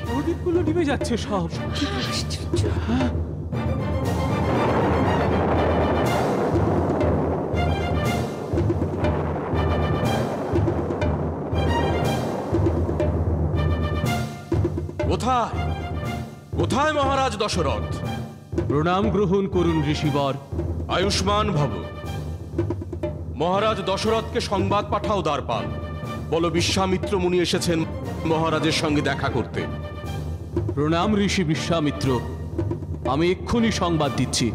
প্রদীপগুলো নিভে যাচ্ছে সব। কোথায় কোথায় মহারাজ দশরথ? প্রণাম গ্রহণ করুন ঋষিবর। আয়ুষ্মান ভব। মহারাজ দশরথকে সংবাদ পাঠাও দ্বারপাল। বলো বিশ্বামিত্র মুনি এসেছেন মহারাজের সঙ্গে দেখা করতে। প্রণাম ঋষি বিশ্বামিত্র, আমি এক্ষুনি সংবাদ দিচ্ছি।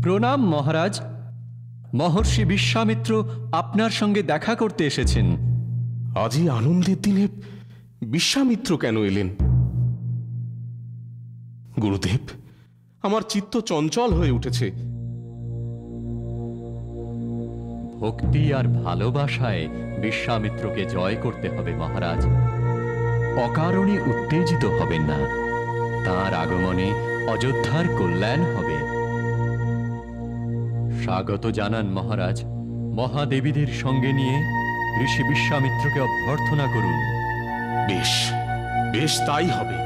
প্রণাম মহারাজ, মহর্ষি বিশ্বামিত্র আপনার সঙ্গে দেখা করতে এসেছেন। আজই আনন্দের দিনে বিশ্বামিত্র কেন এলেন? গুরুদেব, আমার চিত্ত চঞ্চল হয়ে উঠেছে। ভক্তি আর ভালোবাসায় বিশ্বামিত্রকে জয় করতে হবে মহারাজ। অকারণে উত্তেজিত হবেন না, তাঁর আগমনে অযোধ্যার কল্যাণ হবে। স্বাগত জানান মহারাজ। মহাদেবীদের সঙ্গে নিয়ে ঋষি বিশ্বামিত্রকে অভ্যর্থনা করুন। বেশ বেশ, তাই হবে।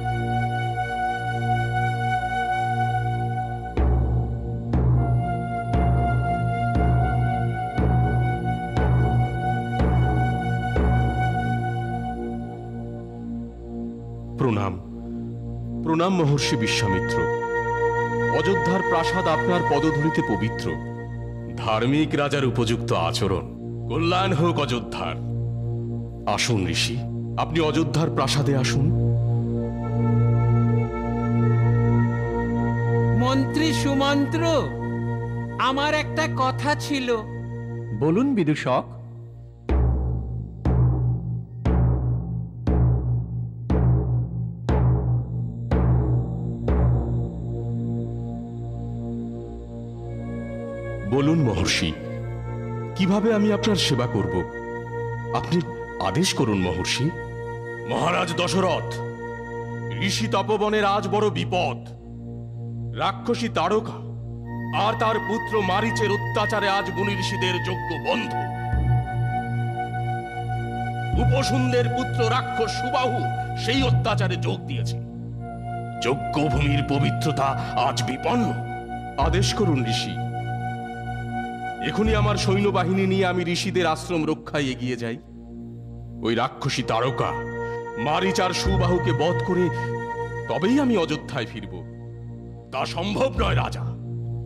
প্রণাম প্রণাম মহর্ষি বিশ্বামিত্র। অযোধ্যার প্রাসাদ আপনার পদধূলিতে পবিত্র। ধার্মিক রাজার উপযুক্ত আচরণ। কল্যাণ হোক অযোধ্যার। আসুন ঋষি, আপনি অযোধ্যার প্রাসাদে আসুন। মন্ত্রী সুমন্ত্র, আমার একটা কথা ছিল। বলুন বিদূষক। বলুন মহর্ষি, কিভাবে আমি আপনার সেবা করব? আপনি আদেশ করুন মহর্ষি। মহারাজ দশরথ, ঋষি তপবনের আজ বড় বিপদ। রাক্ষসী তারকা আর তার পুত্র মারীচের অত্যাচারে আজ মুনি ঋষিদের যজ্ঞ বন্ধ। উপসুন্দের পুত্র রাক্ষস সুবাহু সেই অত্যাচারে যোগ দিয়েছে। যজ্ঞভূমির পবিত্রতা আজ বিপন্ন। আদেশ করুন ঋষি। এখনই আমার সৈন্যবাহিনী নিয়ে আমি ঋষিদের আশ্রম রক্ষায় এগিয়ে যাই। ওই রাক্ষসী তারকা মারীচ আর সুবাহুকে বধ করে তবেই আমি অযোধ্যায় ফিরব। তা সম্ভব নয় রাজা।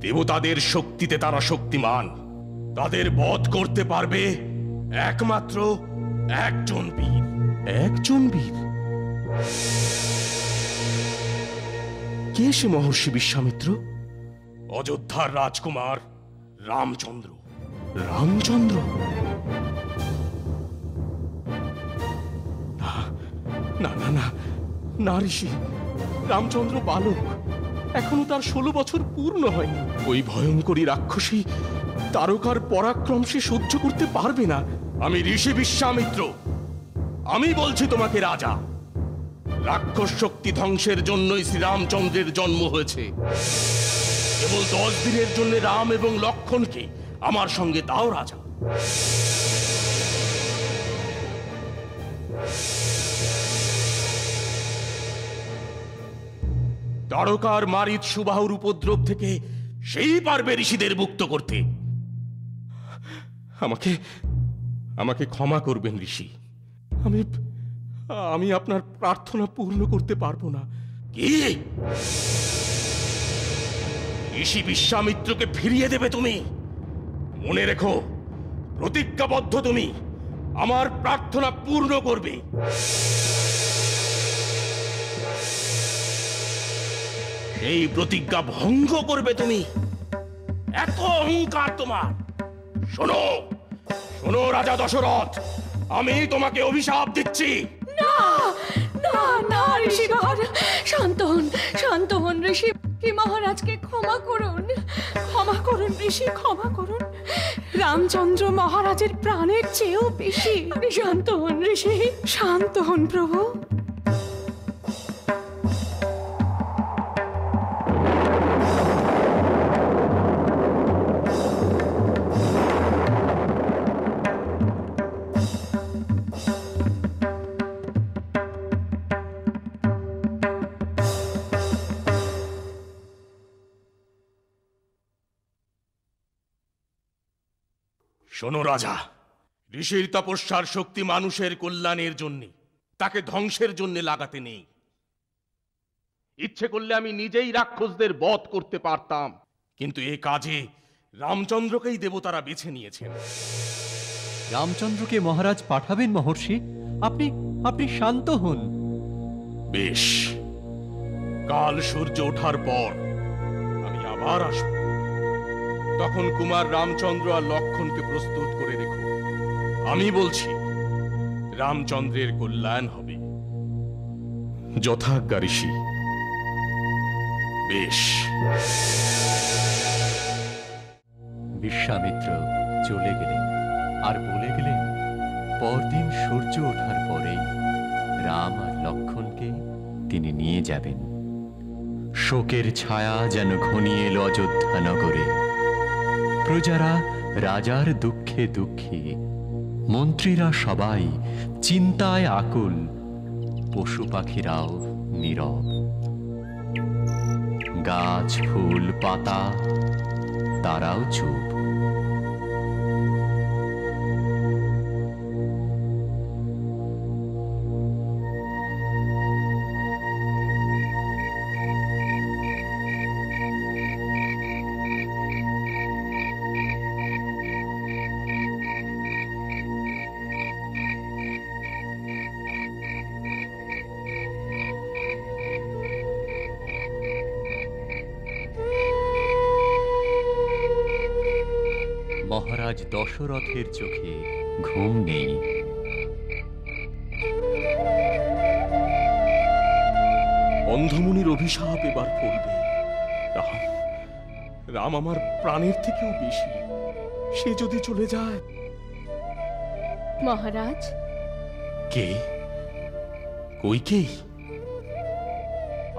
দেবতাদের শক্তিতে তারা শক্তিমান। তাদের বধ করতে পারবে একমাত্র একজন বীর। একজন বীর? কে সে মহর্ষি বিশ্বামিত্র? অযোধ্যার রাজকুমার রামচন্দ্র। রামচন্দ্র? না না না না ঋষি, রামচন্দ্র বালক, এখনো তার 16 বছর পূর্ণ হয়নি। ওই ভয়ঙ্করী রাক্ষসী তারকার পরাক্রম সে সহ্য করতে পারবে না। আমি ঋষি বিশ্বামিত্র, আমি বলছি তোমাকে রাজা। রাক্ষস শক্তি ধ্বংসের জন্যই শ্রীরামচন্দ্রের জন্ম হয়েছে। কেবল 10 দিনের জন্য রাম এবং লক্ষ্মণকে আমার সঙ্গে দাও রাজা। তারকার মারীচ সুবাহুর উপদ্রব থেকে সেই পারবে ঋষিদের মুক্ত করতে। আমাকে আমাকে ক্ষমা করবেন ঋষি। আমি আপনার প্রার্থনা পূর্ণ করতে পারবো না। কি? ঋষি বিশ্বামিত্রকে ফিরিয়ে দেবে তুমি? মনে রেখো, প্রতিজ্ঞাবদ্ধ তুমি আমার প্রার্থনা পূর্ণ করবে। এই প্রতিজ্ঞা ভঙ্গ করবে তুমি? এত অহংকার তোমার? শোনো শোনো রাজা দশরথ, আমি তোমাকে অভিশাপ দিচ্ছি। না না না ঋষিবর, শান্ত হন, শান্ত হন ঋষি। মহারাজকে ক্ষমা করুন, ক্ষমা করুন ঋষি, ক্ষমা করুন। রামচন্দ্র মহারাজের প্রাণের চেয়েও বেশি। শান্ত হন ঋষি, শান্ত হন প্রভু। শোনো রাজা, ঋষির তপস্যার শক্তি মানুষের কল্যাণের জন্য, তাকে ধ্বংসের জন্য লাগাতে নেই। ইচ্ছে করলে আমি নিজেই রাক্ষসদের বধ করতে পারতাম, কিন্তু এ কাজে রামচন্দ্রকেই দেবতারা বেছে নিয়েছেন। রামচন্দ্রকে মহারাজ পাঠাবেন মহর্ষি? আপনি আপনি শান্ত হন। বেশ, কাল সূর্য ওঠার পর আমি আবার আসব। তখন কুমার রামচন্দ্র আর লক্ষণকে প্রস্তুত করে রেখো। আমি বলছি, রামচন্দ্রের কল্যাণ হবে। যথাজ্ঞা ঋষি। বেশ। বিশ্বামিত্র চলে গেলেন আর বলে গেলেন, পরদিন সূর্য ওঠার পরেই রাম আর লক্ষণকে তিনি নিয়ে যাবেন। শোকের ছায়া যেন ঘনিয়ে এলো অযোধ্যা নগরে। প্রজারা রাজার দুঃখে দুঃখী, মন্ত্রীরা সবাই চিন্তায় আকুল, পশু পাখিরাও নীরব। গাছ ফুল পাতা তারাও চুপ। মহারাজ দশরথের চোখে ঘুম নেই। অন্ধমুনির অভিশাপ এবার ফলবে। রাম, রাম আমার প্রাণের থেকেও বেশি। সে যদি চলে যায়। মহারাজ, কে? কইকেই?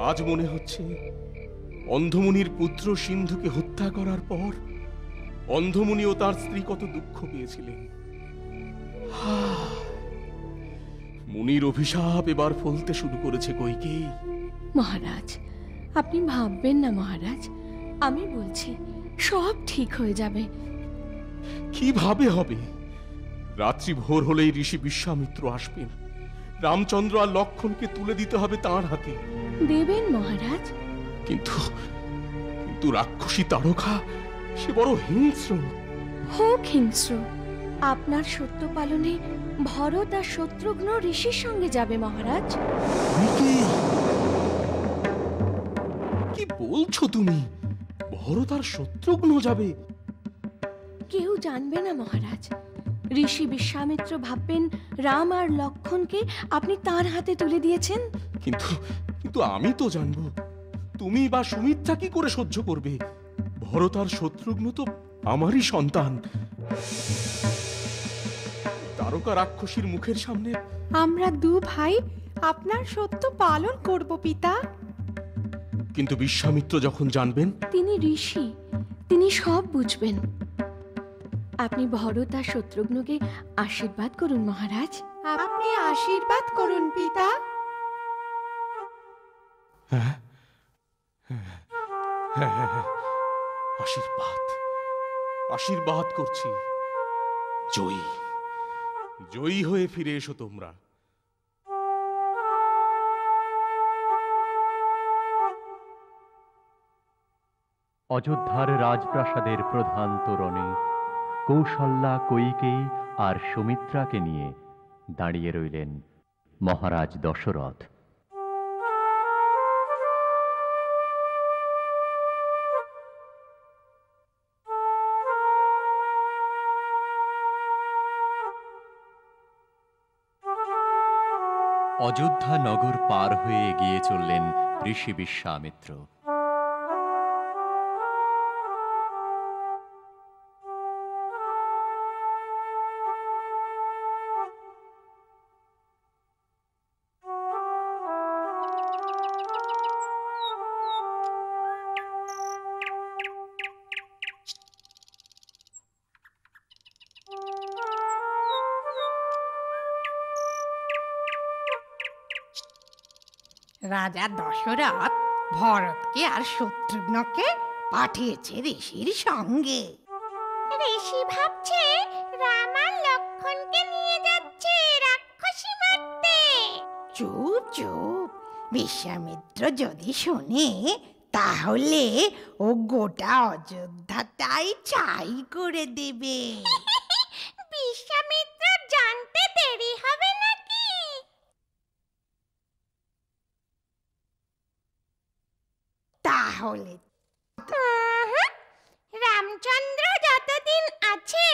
আজ মনে হচ্ছে অন্ধমুনির পুত্র সিন্ধুকে হত্যা করার পর অন্ধমুনি ও তার স্ত্রী কত দুঃখ পেয়েছিলেন। মুনির অভিশাপ এবার ফলতে শুরু করেছে কইকেই। মহারাজ, আপনি ভাববেন না মহারাজ, আমি বলছি সব ঠিক হয়ে যাবে। কিভাবে হবে? রাত্রি ভোর হলেই ঋষি বিশ্বামিত্র আসবেন। রামচন্দ্র আর লক্ষণকে তুলে দিতে হবে তার হাতে। দেবেন মহারাজ। কিন্তু কিন্তু রাক্ষসী তারকা সে বড় হিংস্র। হোক হিংস্র, আপনার সত্য পালনে ভরত আর শত্রুঘ্ন ঋষির সঙ্গে যাবে মহারাজ। কি বলছো তুমি? ভরত আর শত্রুঘ্ন যাবে? কেউ জানবে না মহারাজ। ঋষি বিশ্বামিত্র ভাববেন রাম আর লক্ষণকে আপনি তার হাতে তুলে দিয়েছেন। কিন্তু কিন্তু আমি তো জানবো। তুমি বা সুমিত্রা কি করে সহ্য করবে? ভরত আর শত্রুঘ্ন তো আমারই সন্তান। তারকা রাক্ষসীর মুখের সামনে আমরা দু ভাই আপনার সত্য পালন করব পিতা। কিন্তু বিশ্বামিত্র যখন জানবেন। তিনি ঋষি, তিনি সব বুঝবেন। আপনি ভরত আর শত্রুঘ্নকে আশীর্বাদ করুন মহারাজ। আপনি আশীর্বাদ করুন পিতা। হ্যাঁ, আশীর্বাদ আশীর্বাদ করছি। জয়ী জয়ী হয়ে ফিরে এসো তোমরা। অযোধ্যার রাজপ্রাসাদের প্রধান তোরণে কৌশল্যা, কইকেয়ী আর সুমিত্রাকে নিয়ে দাঁড়িয়ে রইলেন মহারাজ দশরথ। অযোধ্যা নগর পার হয়ে এগিয়ে চললেন ঋষি বিশ্বামিত্র। রাজা দশরথ ভরতকে আর শত্রুঘ্নকে পাঠিয়েছে ঋষির সঙ্গে। ঋষি ভাবছে চুপ চুপ, বিশ্বামিত্র যদি শোনে তাহলে ও গোটা অযোধ্যাটাই ছাই করে দেবে। বিশ্বামিত্র জানতে দেরি হবে নাকি? তাহলে রামচন্দ্র যতদিন আছে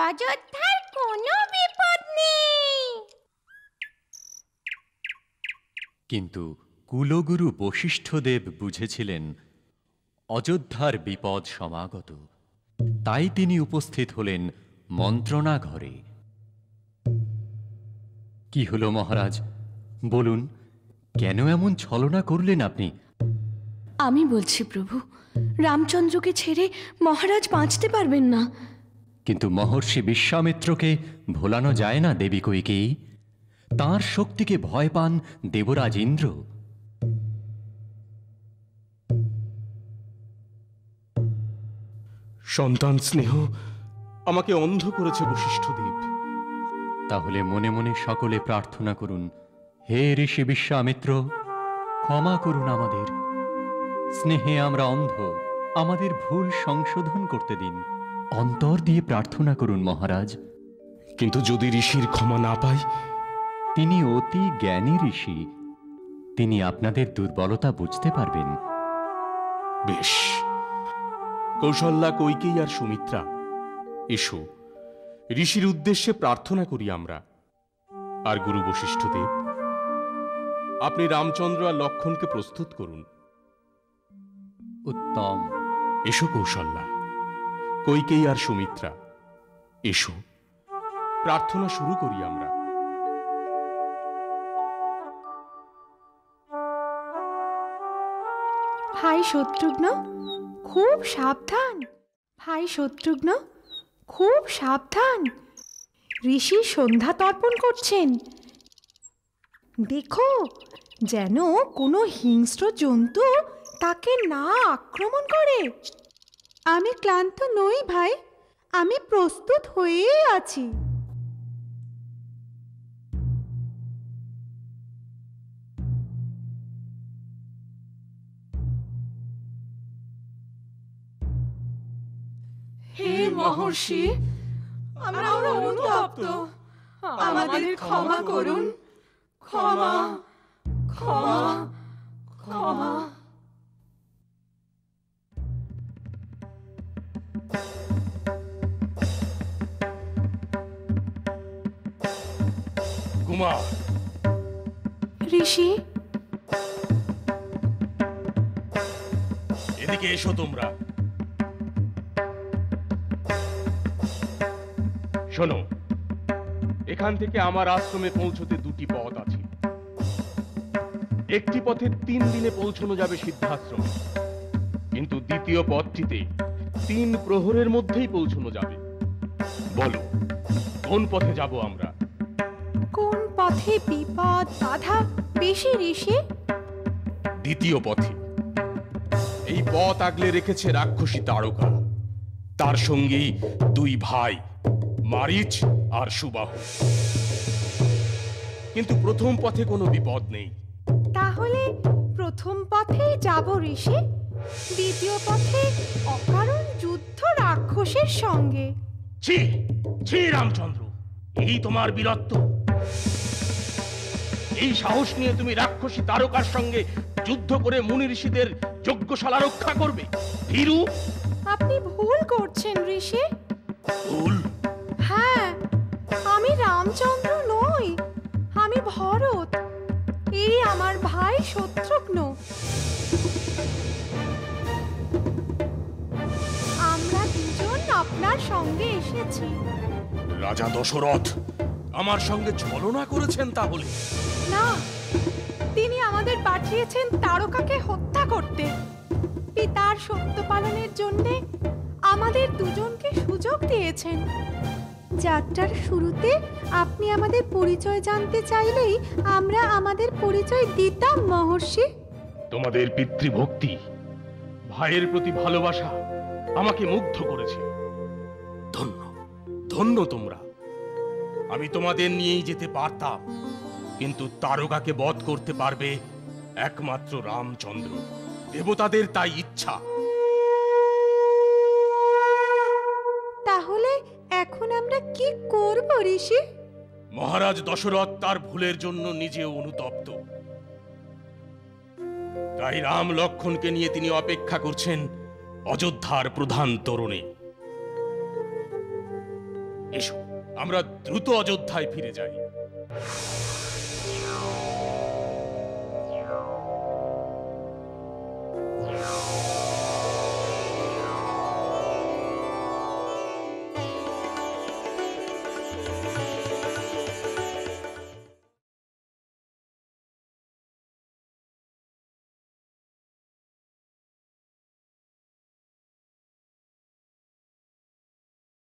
অযোধ্যার কোনো বিপদ নেই। কিন্তু কুলগুরু বশিষ্ঠদেব বুঝেছিলেন অযোধ্যার বিপদ সমাগত, তাই তিনি উপস্থিত হলেন মন্ত্রণা ঘরে। কি হলো মহারাজ, বলুন, কেন এমন ছলনা করলেন আপনি? আমি বলছি প্রভু, রামচন্দ্রকে ছেড়ে মহারাজ বাঁচতে পারবেন না। কিন্তু মহর্ষি বিশ্বামিত্রকে ভোলানো যায় না দেবী কইকেয়ী। তাঁর শক্তিকে ভয় পান দেবরাজ ইন্দ্র। সন্তান স্নেহ আমাকে অন্ধ করেছে বশিষ্ঠদেব। তাহলে মনে মনে সকলে প্রার্থনা করুন, হে ঋষি বিশ্বামিত্র, ক্ষমা করুন আমাদের। স্নেহে আমরা অন্ধ, আমাদের ভুল সংশোধন করতে দিন। অন্তর দিয়ে প্রার্থনা করুন মহারাজ। কিন্তু যদি ঋষির ক্ষমা না পাই? তিনি অতি জ্ঞানী ঋষি, তিনি আপনাদের দুর্বলতা বুঝতে পারবেন। বেশ, কৌশল্যা, কৈকেয়ী আর সুমিত্রা, এসো ঋষির উদ্দেশ্যে প্রার্থনা করি আমরা। আর গুরু বশিষ্ঠদেব, আপনি রামচন্দ্র আর লক্ষণকে প্রস্তুত করুন। উত্তম। এসো কৌশল্যা, কৈকেয়ী আর সুমিত্রা, এসো প্রার্থনা শুরু করি আমরা। ভাই শত্রুঘ্ন, খুব সাবধান। ভাই শত্রুঘ্ন, খুব সাবধান। ঋষি সন্ধ্যা তর্পণ করছেন। দেখো যেন কোনো হিংস্র জন্তু তাকে না আক্রমণ করে। আমি ক্লান্ত নই ভাই, আমি প্রস্তুত হয়েই আছি। হে মহর্ষি, আমরা অনুতপ্ত, আমাদের ক্ষমা করুন, ক্ষমা, ক্ষমা, ক্ষমা। কুমার, ঋষি, এদিকে এসো তোমরা। শোনো, এখান থেকে আমার আশ্রমে পৌঁছতে দুটি পথ আছে। একটি পথে 3 দিনে পৌঁছানো যাবে সিদ্ধাশ্রম, কিন্তু দ্বিতীয় পথটিতে 3 প্রহরের মধ্যেই পৌঁছানো যাবে। বলো, কোন পথে যাব আমরা? কোন পথে বিপদ বাধা বেশি ঋষি? দ্বিতীয় পথে। এই পথ আগলে রেখেছে রাক্ষসী তারকা, তার সঙ্গেই 2 ভাই মারিচ আর সুবাহু। কিন্তু প্রথম পথে কোনো বিপদ নেই। তাহলে প্রথম পথেই যাব ঋষি, দ্বিতীয় পথে অকারণ যুদ্ধ রাক্ষসের সঙ্গে। ছি ছি রামচন্দ্র, এই তোমার বীরত্ব? এই সাহস নিয়ে তুমি রাক্ষসী তারকার সঙ্গে যুদ্ধ করে মুনি ঋষিদের যজ্ঞশালা রক্ষা করবে? ভীরু! আপনি ভুল করছেন ঋষি। ভুল? হ্যাঁ, আমি রামচন্দ্র নই, আমি ভরত। এই আমার ভাই শত্রুঘ্ন। আমরা দুজন আপনার সঙ্গে এসেছি। রাজা দশরথ আমার সঙ্গে ছলনা করেছেন তাহলে? না, তিনি আমাদের পাঠিয়েছেন তারকাকে হত্যা করতে। পিতার সত্য পালনের জন্যে আমাদের দুজনকে সুযোগ দিয়েছেন। যাত্রার শুরুতে আপনি আমাদের পরিচয় জানতে চাইলেই আমরা আমাদের পরিচয় দিতাম মহর্ষি। তোমাদের পিতৃভক্তি, ভাইয়ের প্রতি ভালোবাসা আমাকে মুগ্ধ করেছে। ধন্য, ধন্য তোমরা। আমি তোমাদের নিয়েই যেতে পারতাম, কিন্তু তারকাকে বধ করতে পারবে একমাত্র রামচন্দ্র। দেবতাদের তাই ইচ্ছা। তাহলে এখন আমরা কি করব ঋষি? মহারাজ দশরথ তার ভুলের জন্য নিজেও অনুতপ্ত। তাই রাম লক্ষ্মণকে নিয়ে তিনি অপেক্ষা করছেন অযোধ্যার প্রধান তোরণে। এসো আমরা দ্রুত অযোধ্যায় ফিরে যাই।